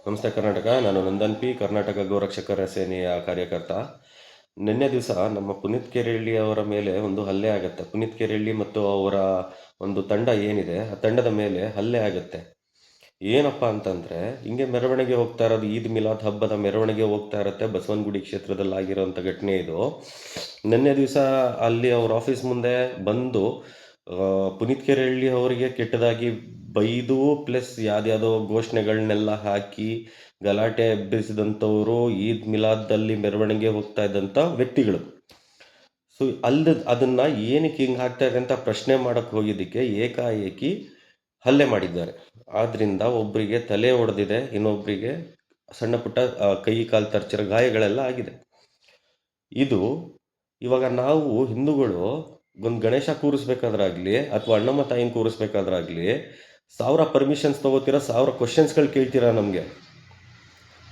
ನಮಸ್ತೆ ಕರ್ನಾಟಕ. ನಾನು ನಂದನ್ ಪಿ, ಕರ್ನಾಟಕ ಗೋರಕ್ಷಕರ ಸೇನೆಯ ಕಾರ್ಯಕರ್ತ. ನಿನ್ನೆ ದಿವಸ ನಮ್ಮ ಪುನೀತ್ ಕೆರೆಹಳ್ಳಿ ಅವರ ಮೇಲೆ ಒಂದು ಹಲ್ಲೆ ಆಗುತ್ತೆ. ಪುನೀತ್ ಕೆರೆಹಳ್ಳಿ ಮತ್ತು ಅವರ ಒಂದು ತಂಡ ಏನಿದೆ, ಆ ತಂಡದ ಮೇಲೆ ಹಲ್ಲೆ ಆಗುತ್ತೆ. ಏನಪ್ಪ ಅಂತಂದರೆ, ಹಿಂಗೆ ಮೆರವಣಿಗೆ ಹೋಗ್ತಾ ಇರೋದು, ಈದ್ ಮಿಲಾದ್ ಹಬ್ಬದ ಮೆರವಣಿಗೆ ಹೋಗ್ತಾ ಇರುತ್ತೆ. ಬಸವನಗುಡಿ ಕ್ಷೇತ್ರದಲ್ಲಿ ಆಗಿರೋಂಥ ಘಟನೆ ಇದು. ನಿನ್ನೆ ದಿವಸ ಅಲ್ಲಿ ಅವ್ರ ಆಫೀಸ್ ಮುಂದೆ ಬಂದು ಪುನೀತ್ ಕೆರೆಹಳ್ಳಿ ಅವರಿಗೆ ಕೆಟ್ಟದಾಗಿ ಬೈದು ಪ್ಲಸ್ ಯಾವ್ದ್ಯಾವುದೋ ಘೋಷಣೆಗಳನ್ನೆಲ್ಲ ಹಾಕಿ ಗಲಾಟೆ ಎಬ್ಬಿಸಿದಂಥವರು ಈದ್ ಮಿಲಾದ್ದಲ್ಲಿ ಮೆರವಣಿಗೆ ಹೋಗ್ತಾ ಇದ್ದಂಥ ವ್ಯಕ್ತಿಗಳು. ಸೊ ಅದನ್ನು ಏನಕ್ಕೆ ಹಿಂಗೆ ಆಗ್ತಾ ಇದೆ ಅಂತ ಪ್ರಶ್ನೆ ಮಾಡೋಕ್ಕೆ ಹೋಗಿದ್ದಕ್ಕೆ ಏಕಾಏಕಿ ಹಲ್ಲೆ ಮಾಡಿದ್ದಾರೆ. ಆದ್ದರಿಂದ ಒಬ್ಬರಿಗೆ ತಲೆ ಹೊಡೆದಿದೆ, ಇನ್ನೊಬ್ಬರಿಗೆ ಸಣ್ಣ ಪುಟ್ಟ ಕೈ ಕಾಲು ತರ್ಚಿರೋ ಗಾಯಗಳೆಲ್ಲ ಆಗಿದೆ. ಇದು ಇವಾಗ ನಾವು ಹಿಂದೂಗಳು ಒಂದು ಗಣೇಶ ಕೂರಿಸ್ಬೇಕಾದ್ರಾಗಲಿ ಅಥವಾ ಅಣ್ಣಮ್ಮ ತಾಯಿನ ಕೂರಿಸ್ಬೇಕಾದ್ರಾಗಲಿ 1000 ಪರ್ಮಿಷನ್ಸ್ ತೊಗೋತೀರಾ, 1000 ಕ್ವಶನ್ಸ್ಗಳು ಕೇಳ್ತೀರಾ. ನಮಗೆ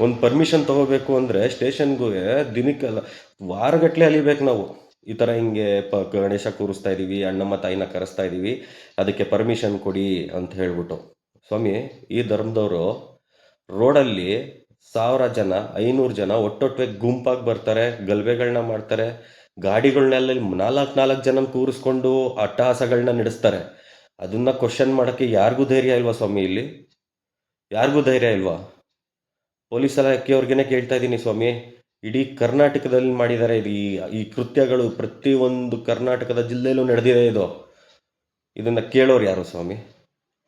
ಒಂದು ಪರ್ಮಿಷನ್ ತೊಗೋಬೇಕು ಅಂದರೆ ಸ್ಟೇಷನ್ಗೂ ದಿನಕ್ಕೆಲ್ಲ ವಾರಗಟ್ಟಲೆ ಅಲಿಬೇಕು ನಾವು. ಈ ಥರ ಹಿಂಗೆ ಗಣೇಶ ಕೂರಿಸ್ತಾ ಇದ್ದೀವಿ, ಅಣ್ಣಮ್ಮ ತಾಯಿನ ಕರೆಸ್ತಾ ಇದ್ದೀವಿ, ಅದಕ್ಕೆ ಪರ್ಮಿಷನ್ ಕೊಡಿ ಅಂತ ಹೇಳ್ಬಿಟ್ಟು. ಸ್ವಾಮಿ, ಈ ಧರ್ಮದವರು ರೋಡಲ್ಲಿ 1000 ಜನ 500 ಜನ ಒಟ್ಟೊಟ್ಟೆ ಗುಂಪಾಗಿ ಬರ್ತಾರೆ, ಗಲಭೆಗಳನ್ನ ಮಾಡ್ತಾರೆ, ಗಾಡಿಗಳನ್ನೆಲ್ಲ 4 ಜನ ಕೂರಿಸ್ಕೊಂಡು ಅಟ್ಟಹಾಸಗಳನ್ನ ನಡೆಸ್ತಾರೆ. ಅದನ್ನು ಕ್ವಶನ್ ಮಾಡೋಕ್ಕೆ ಯಾರಿಗೂ ಧೈರ್ಯ ಇಲ್ವಾ ಸ್ವಾಮಿ? ಇಲ್ಲಿ ಯಾರಿಗೂ ಧೈರ್ಯ ಇಲ್ವಾ? ಪೊಲೀಸ್ ಇಲಾಖೆಯವ್ರಿಗೇನೆ ಕೇಳ್ತಾ ಇದ್ದೀನಿ ಸ್ವಾಮಿ. ಇಡೀ ಕರ್ನಾಟಕದಲ್ಲಿ ಮಾಡಿದ್ದಾರೆ ಈ ಕೃತ್ಯಗಳು, ಪ್ರತಿಯೊಂದು ಕರ್ನಾಟಕದ ಜಿಲ್ಲೆಯಲ್ಲೂ ನಡೆದಿದೆ ಇದು. ಇದನ್ನು ಕೇಳೋರು ಯಾರು ಸ್ವಾಮಿ?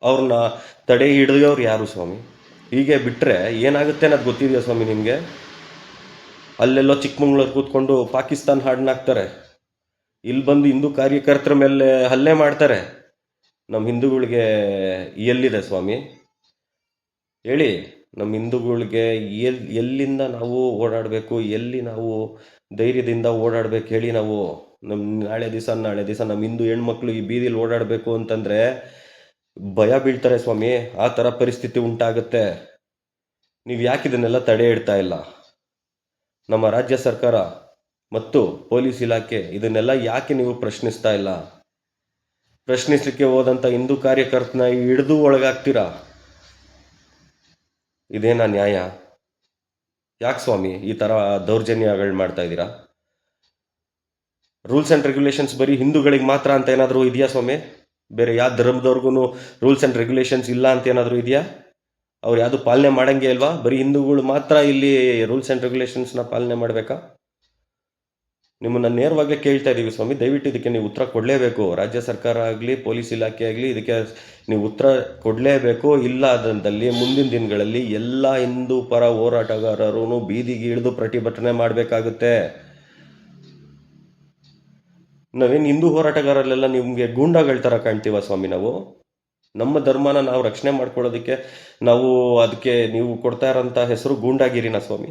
ಅವ್ರನ್ನ ತಡೆ ಹಿಡಿಯೋರು ಯಾರು ಸ್ವಾಮಿ? ಹೀಗೆ ಬಿಟ್ಟರೆ ಏನಾಗುತ್ತೆ ಅನ್ನೋದು ಗೊತ್ತಿದೆಯಾ ಸ್ವಾಮಿ ನಿಮಗೆ? ಅಲ್ಲೆಲ್ಲೋ ಚಿಕ್ಕಮಂಗ್ಳೂರು ಕೂತ್ಕೊಂಡು ಪಾಕಿಸ್ತಾನ ಹಾಡನ್ನ ಹಾಕ್ತಾರೆ, ಇಲ್ಲಿ ಬಂದು ಹಿಂದೂ ಕಾರ್ಯಕರ್ತರ ಮೇಲೆ ಹಲ್ಲೆ ಮಾಡ್ತಾರೆ. ನಮ್ಮ ಹಿಂದೂಗಳಿಗೆ ಎಲ್ಲಿದೆ ಸ್ವಾಮಿ ಹೇಳಿ? ನಮ್ಮ ಹಿಂದೂಗಳಿಗೆ ಎಲ್ಲಿಂದ ನಾವು ಓಡಾಡಬೇಕು, ಎಲ್ಲಿ ನಾವು ಧೈರ್ಯದಿಂದ ಓಡಾಡಬೇಕು ಹೇಳಿ? ನಾವು ನಾಳೆ ದಿವಸ ನಮ್ಮ ಹಿಂದೂ ಹೆಣ್ಮಕ್ಳು ಈ ಬೀದಿಲಿ ಓಡಾಡಬೇಕು ಅಂತಂದರೆ ಭಯ ಬೀಳ್ತಾರೆ ಸ್ವಾಮಿ. ಆ ಥರ ಪರಿಸ್ಥಿತಿ ಉಂಟಾಗುತ್ತೆ. ನೀವು ಯಾಕೆ ಇದನ್ನೆಲ್ಲ ತಡೆ ಇಡ್ತಾ ಇಲ್ಲ? ನಮ್ಮ ರಾಜ್ಯ ಸರ್ಕಾರ ಮತ್ತು ಪೊಲೀಸ್ ಇಲಾಖೆ ಇದನ್ನೆಲ್ಲ ಯಾಕೆ ನೀವು ಪ್ರಶ್ನಿಸ್ತಾ ಇಲ್ಲ? ಪ್ರಶ್ನಿಸಲಿಕ್ಕೆ ಹೋದಂಥ ಹಿಂದೂ ಕಾರ್ಯಕರ್ತನ ಹಿಡಿದು ಒಳಗಾಗ್ತೀರಾ? ಇದೇನಾ ನ್ಯಾಯ? ಯಾಕೆ ಸ್ವಾಮಿ ಈ ಥರ ದೌರ್ಜನ್ಯಗಳು ಮಾಡ್ತಾ ಇದ್ದೀರಾ? ರೂಲ್ಸ್ ಆ್ಯಂಡ್ ರೆಗ್ಯುಲೇಷನ್ಸ್ ಬರೀ ಹಿಂದೂಗಳಿಗೆ ಮಾತ್ರ ಅಂತ ಏನಾದರೂ ಇದೆಯಾ ಸ್ವಾಮಿ? ಬೇರೆ ಯಾವ ಧರ್ಮದವ್ರಿಗೂ ರೂಲ್ಸ್ ಆ್ಯಂಡ್ ರೆಗ್ಯುಲೇಷನ್ಸ್ ಇಲ್ಲ ಅಂತ ಏನಾದರೂ ಇದೆಯಾ? ಅವ್ರು ಯಾವುದು ಪಾಲನೆ ಮಾಡಂಗೆ ಇಲ್ವಾ? ಬರೀ ಹಿಂದೂಗಳು ಮಾತ್ರ ಇಲ್ಲಿ ರೂಲ್ಸ್ ಆ್ಯಂಡ್ ರೆಗ್ಯುಲೇಷನ್ಸ್ನ ಪಾಲನೆ ಮಾಡಬೇಕಾ? ನಿಮ್ಮನ್ನು ನೇರವಾಗಿ ಕೇಳ್ತಾ ಇದ್ದೀವಿ ಸ್ವಾಮಿ, ದಯವಿಟ್ಟು ಇದಕ್ಕೆ ನೀವು ಉತ್ತರ ಕೊಡಲೇಬೇಕು. ರಾಜ್ಯ ಸರ್ಕಾರ ಆಗಲಿ, ಪೊಲೀಸ್ ಇಲಾಖೆ ಆಗಲಿ, ಇದಕ್ಕೆ ನೀವು ಉತ್ತರ ಕೊಡಲೇಬೇಕು. ಇಲ್ಲ ಅದಂದಲ್ಲಿ ಮುಂದಿನ ದಿನಗಳಲ್ಲಿ ಎಲ್ಲ ಹಿಂದೂ ಪರ ಹೋರಾಟಗಾರರು ಬೀದಿಗೆ ಇಳಿದು ಪ್ರತಿಭಟನೆ ಮಾಡಬೇಕಾಗುತ್ತೆ. ನಾವೇನು ಹಿಂದೂ ಹೋರಾಟಗಾರರೆಲ್ಲ ನಿಮಗೆ ಗೂಂಡಾಗಳ ಥರ ಕಾಣ್ತೀವ ಸ್ವಾಮಿ? ನಾವು ನಮ್ಮ ಧರ್ಮನ ನಾವು ರಕ್ಷಣೆ ಮಾಡ್ಕೊಳ್ಳೋದಕ್ಕೆ ಅದಕ್ಕೆ ನೀವು ಕೊಡ್ತಾ ಇರೋಂಥ ಹೆಸರು ಗೂಂಡಾಗಿರಿನ ಸ್ವಾಮಿ?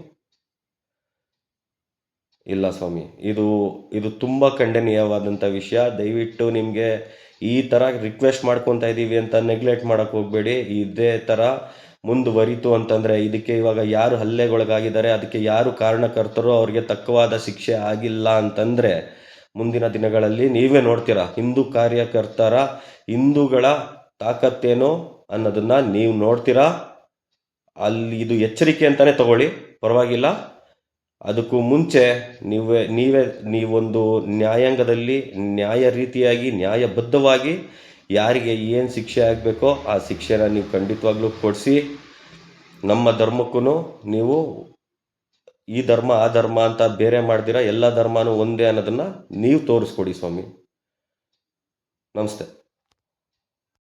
ಇಲ್ಲ ಸ್ವಾಮಿ, ಇದು ತುಂಬ ಖಂಡನೀಯವಾದಂಥ ವಿಷಯ. ದಯವಿಟ್ಟು ನಿಮಗೆ ಈ ಥರ ರಿಕ್ವೆಸ್ಟ್ ಮಾಡ್ಕೊತಾ ಇದ್ದೀವಿ ಅಂತ ನೆಗ್ಲೆಕ್ಟ್ ಮಾಡೋಕ್ಕೆ ಹೋಗಬೇಡಿ. ಇದೇ ಥರ ಮುಂದುವರಿತು ಅಂತಂದರೆ, ಇದಕ್ಕೆ ಇವಾಗ ಯಾರು ಹಲ್ಲೆಗೊಳಗಾಗಿದ್ದಾರೆ, ಅದಕ್ಕೆ ಯಾರು ಕಾರಣಕರ್ತರೋ ಅವ್ರಿಗೆ ತಕ್ಕವಾದ ಶಿಕ್ಷೆ ಆಗಿಲ್ಲ ಅಂತಂದರೆ ಮುಂದಿನ ದಿನಗಳಲ್ಲಿ ನೀವೇ ನೋಡ್ತೀರಾ ಹಿಂದೂ ಕಾರ್ಯಕರ್ತರ, ಹಿಂದೂಗಳ ತಾಕತ್ತೇನು ಅನ್ನೋದನ್ನು ನೀವು ನೋಡ್ತೀರಾ. ಅಲ್ಲಿ ಇದು ಎಚ್ಚರಿಕೆ ಅಂತಲೇ ತಗೊಳ್ಳಿ, ಪರವಾಗಿಲ್ಲ. ಅದಕ್ಕೂ ಮುಂಚೆ ನೀವೊಂದು ನ್ಯಾಯಾಂಗದಲ್ಲಿ ನ್ಯಾಯ ರೀತಿಯಾಗಿ ನ್ಯಾಯಬದ್ಧವಾಗಿ ಯಾರಿಗೆ ಏನು ಶಿಕ್ಷೆ ಆಗಬೇಕೋ ಆ ಶಿಕ್ಷೆನ ನೀವು ಖಂಡಿತವಾಗ್ಲೂ ಕೊಡಿಸಿ. ನಮ್ಮ ಧರ್ಮಕ್ಕೂ ನೀವು ಈ ಧರ್ಮ ಆ ಧರ್ಮ ಅಂತ ಬೇರೆ ಮಾಡ್ದಿರ ಎಲ್ಲ ಧರ್ಮನೂ ಒಂದೇ ಅನ್ನೋದನ್ನು ನೀವು ತೋರಿಸ್ಕೊಡಿ ಸ್ವಾಮಿ. ನಮಸ್ತೆ.